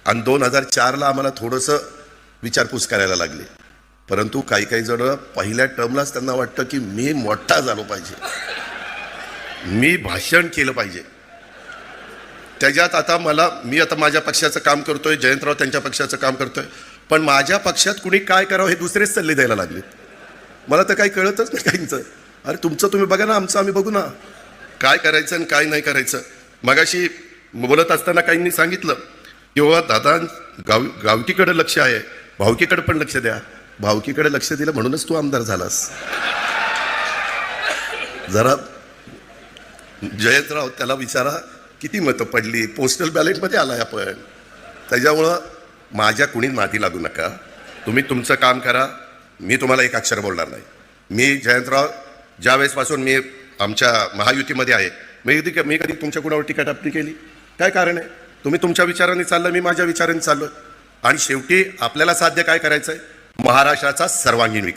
आणि 2004ला आम्हाला थोडंसं विचारपूस करायला लागली. परंतु काही काही जण पहिल्या टर्मलाच त्यांना वाटतं की मी मोठा झालो पाहिजे, मी भाषण केलं पाहिजे. त्याच्यात आता मी आता माझ्या पक्षाचं काम करतोय, जयंतराव त्यांच्या पक्षाचं काम करतोय, पण माझ्या पक्षात कुणी काय करावं हे दुसरेच सल्ले द्यायला लागले. मला तर काही कळतच नाही काहींचं. अरे तुमचं तुम्ही बघा ना, आमचं आम्ही बघू ना, काय करायचं आणि काय नाही करायचं. मगाशी बोलत असताना काहींनी सांगितलं की बाबा दादा गावकीकडे लक्ष आहे, भावकीकडे पण लक्ष द्या. भावकीकडे लक्ष दिलं म्हणूनच तू आमदार झालास. जरा जयंतराव त्याला विचारा किती मतं पडली, पोस्टल बॅलेटमध्ये आलाय आपण. त्याच्यामुळं माझ्या कुणी नादी लागू नका, तुम्ही तुमचं काम करा. मी तुम्हाला एक अक्षर बोलणार नाही. मी जयंतराव ज्यावेळेसपासून मी आमच्या महायुतीमध्ये आहे, मी कधी तुमच्या कुणावर टीका टिप्पणी केली? काय कारण आहे? तुम्ही तुमच्या विचारांनी चाललं, मी माझ्या विचारांनी चाललो. आणि शेवटी आपल्याला साध्य काय करायचं आहे? महाराष्ट्राचा सर्वांगीण विकास.